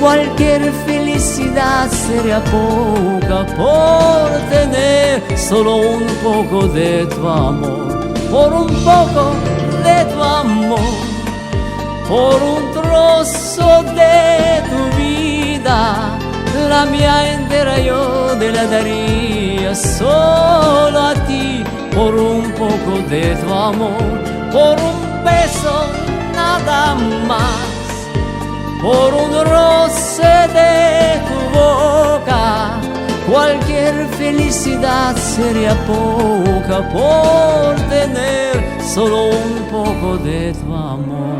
cualquier felicidad sería poca por tener solo un poco de tu amor, por un poco de tu amor, por un trozo de tu vida. La mía entera yo te la daría solo a ti, por un poco de tu amor, por un beso nada más, por un roce de tu boca. Cualquier felicidad sería poca por tener solo un poco de tu amor.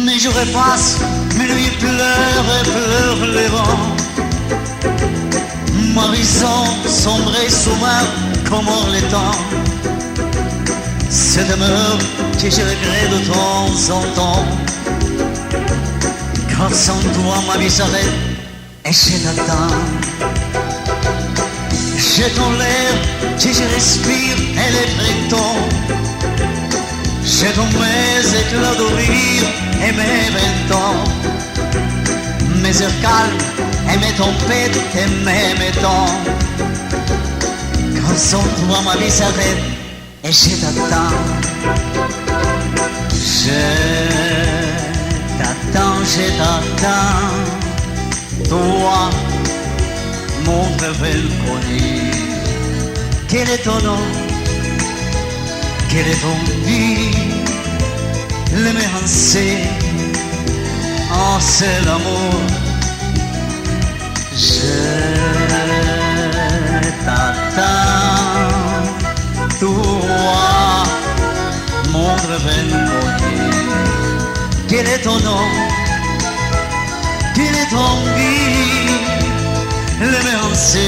Mes jours passent, mes nuits pleurent et pleurent les vents. M'horizon sombre et sous-marin comme hors les temps. C'est demeure que je regrette de temps en temps. Car sans toi ma vie s'arrête et je t'attends. J'ai ton l'air que je respire et les printemps. J'ai ton mes éclats de rire et mes 20 ans. Mes heures calmes et mes tempêtes et mes métons. Quand sans toi ma vie s'arrête et je t'attends. Je t'attends, je t'attends. Toi, mon rêve connu. Quel est ton nom? Quelle est ton vie? Le mélancé, oh c'est l'amour. Je t'attends, toi, mon rêve inconnu. Quel est ton nom? Quelle est ton vie? Le mélancé,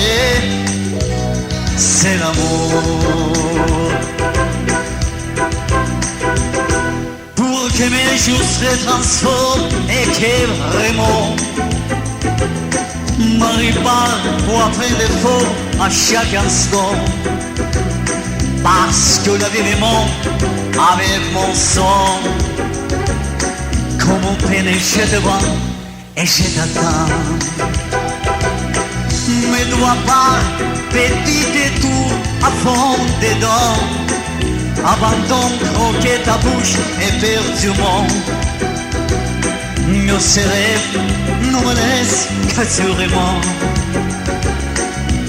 c'est l'amour. Que mes jours se transforment et que vraiment m'arrive pas pour apprendre des faux à chaque instant. Parce que la vie m'aimant avec mon sang. Comme on peine je te vois et je t'attends. Mais dois pas petit détour à fond dedans. Abandonne, croquer ta bouche éperdument. Mes rêves ne me laissent qu'assurément.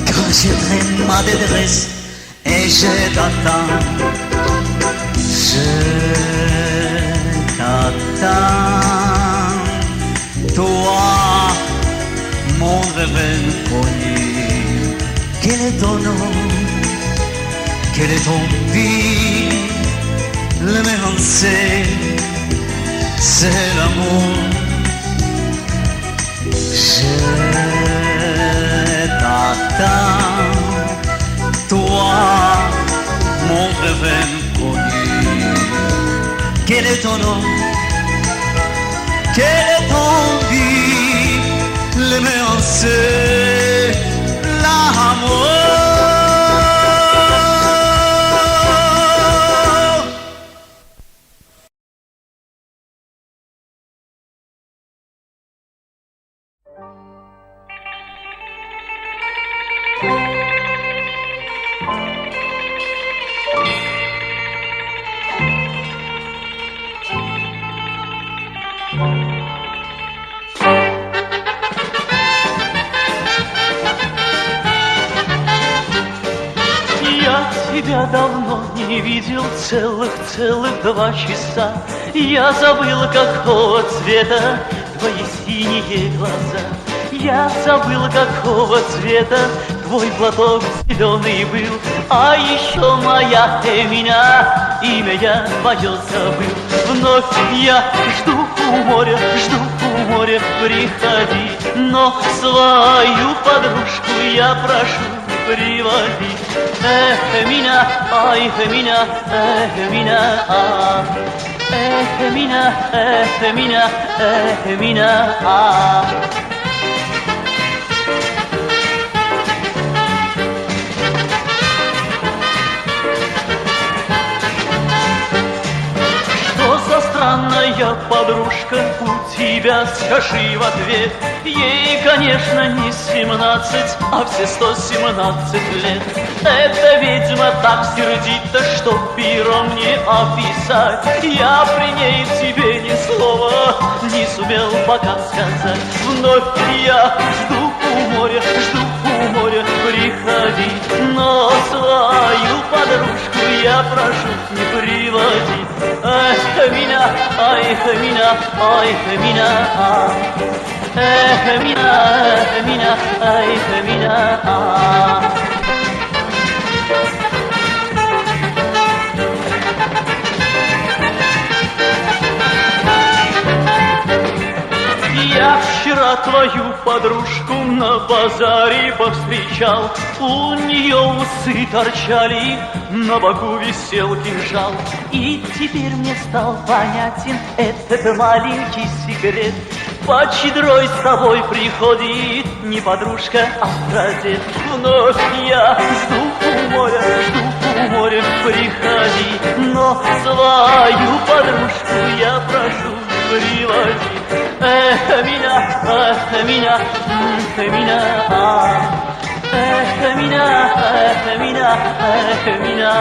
Quand je traîne ma détresse et je t'attends. Je t'attends. Toi, mon rêve inconnu. Quel est ton nom? Quelle est ton vie? Le mélancé, c'est l'amour. Je t'attends, toi, mon rêve inconnu. Quel est ton nom? Quelle est ton vie? Le mélancé, l'amour. Тебя давно не видел целых 2 часа. Я забыл, какого цвета твои синие глаза. Я забыл, какого цвета твой платок зеленый был. А еще моя Эмина, имя я твое забыл. Вновь я жду у моря, приходи. Но свою подружку я прошу, приводи. Эмина, ай, Эмина, Эмина, а. Эмина, Эмина, Эмина, а. Странная подружка у тебя, скажи в ответ. Ей, конечно, не 17, а все 117 лет. Эта ведьма так сердита, что пером не описать. Я при ней тебе ни слова не сумел пока сказать. Вновь я жду у моря, приходи. Но свою подружку я прошу, не приводи. Эмина, ай, Эмина, ай, Эмина, а. Эмина, Эмина, ай, Эмина, а. Я вчера твою подружку на базаре повстречал. У нее усы торчали, на боку висел кинжал. И теперь мне стал понятен этот маленький секрет. Под щедрой с тобой приходит не подружка, а прадед. Вновь я жду у моря, приходи. Но свою подружку я прошу, приводи. Эмина, Эмина, Эмина, а. Эмина, Эмина, Эмина.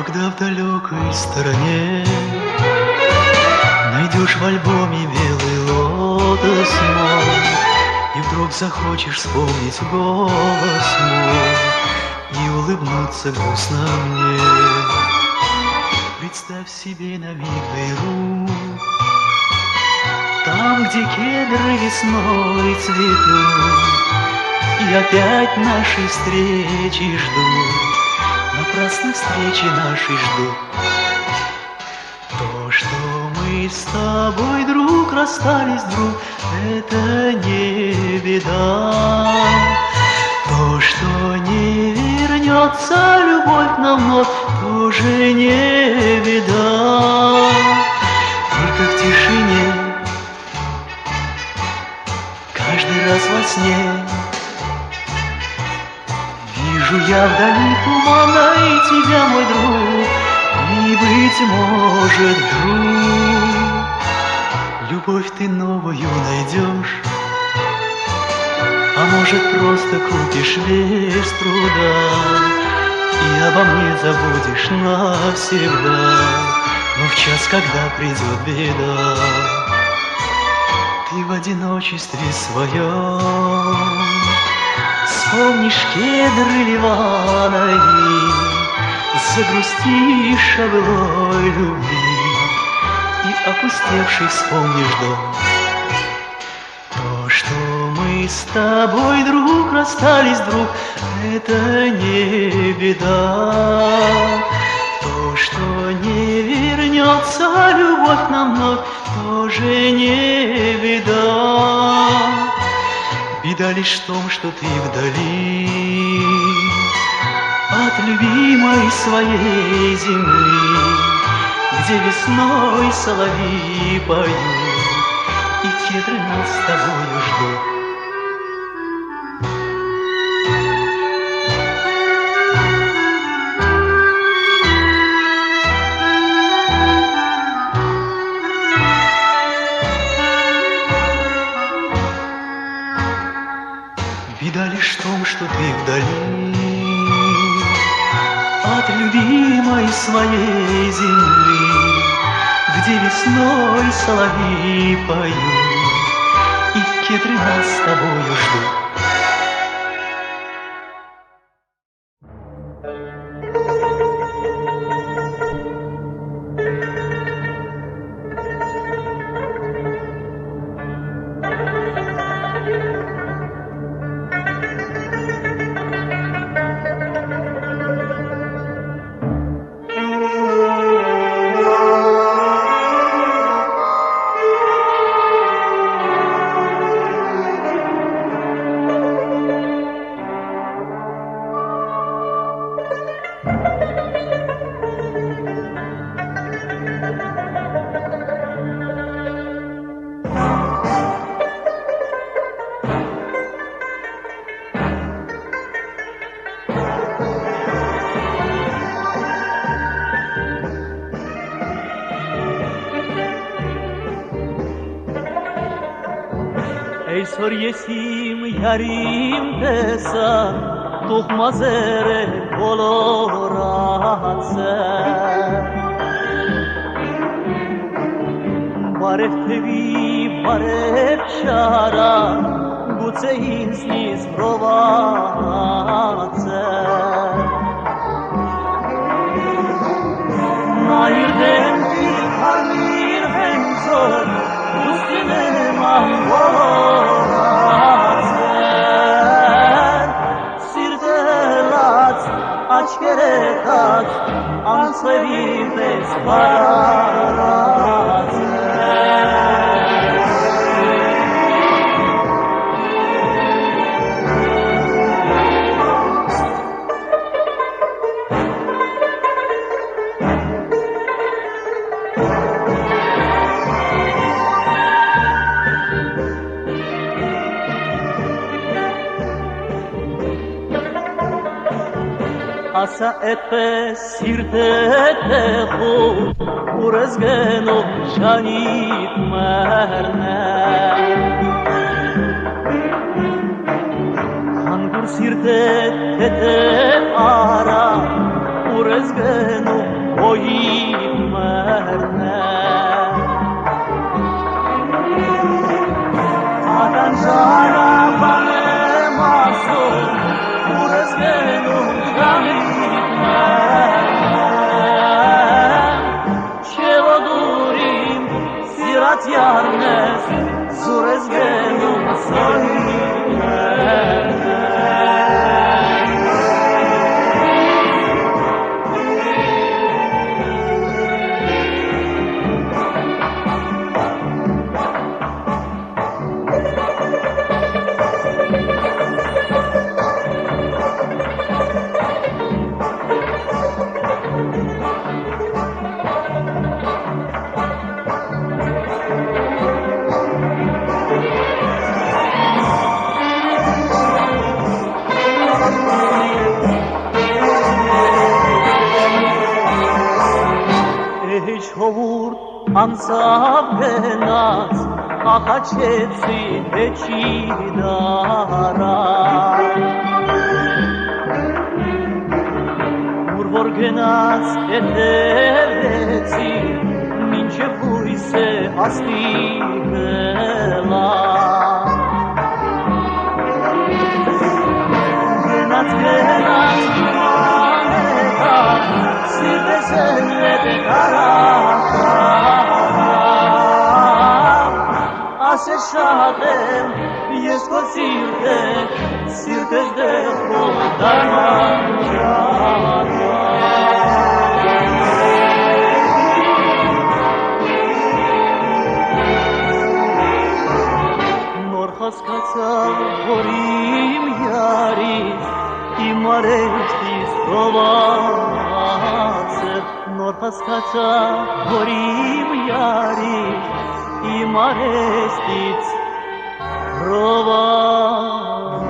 Когда в далекой стороне найдешь в альбоме белый лотос мой, и вдруг захочешь вспомнить голос мой и улыбнуться грустно мне, представь себе на миг дыру, там, где кедры весной цветут, и опять нашей встречи жду. Напрасной встречи нашей жду. То, что мы с тобой, друг, расстались, друг, это не беда. То, что не вернется любовь нам вновь, тоже не беда. Только в тишине, каждый раз во сне, вижу я вдали туманной тебя, мой друг, и, быть может, друг, любовь ты новую найдешь, а может, просто купишь без труда и обо мне забудешь навсегда. Но в час, когда придет беда, ты в одиночестве своем вспомнишь кедры Ливанови, загрустишь о былой любви и опустевший вспомнишь дом. То, что мы с тобой, друг, расстались, друг, это не беда. То, что не вернется любовь нам вновь, тоже не беда. Беда лишь в том, что ты вдали от любимой своей земли, где весной соловьи поют, и кедры нас с тобою ждут. вдали от любимой своей земли, где весной соловьи поют и кедры нас с тобою ждут. Այսօր ես իմ յարիմ տեսա տուղմազերը բոլորացել բարև թևի բարև շարա գուցե ինձնից պրովացել նայր դեմքի հարմիր հենցոր ուսկինեմ անվորացել սիրտելած աչկերեքած անցևի պես բարացել Ասա այդպես սիրտետ տեղում ուր ես գնում շանիտ մեռնել Հանգուր սիրտետ հետև արա ուր ես գնում հոյիտ մեռնել Ականջարա բանեմ ասում ուր ես գնում շանիտ Yarnes, zures genum Անցավ գնաց, աղաչեցի հեչի դարան Ուր որ գնաց հետևեցի, մինչև հույս է աստիգլա Գնաց մանեկան, սիրտես հետ է Ասեր շատ եմ, ես քո սիրտես դեպքում դարման ճանապարհ Նոր հասկացա, որ իմ յարից, իմ արեստից գոված է Նոր հասկացա, որ իմ յարից Իմ արեստից ռովա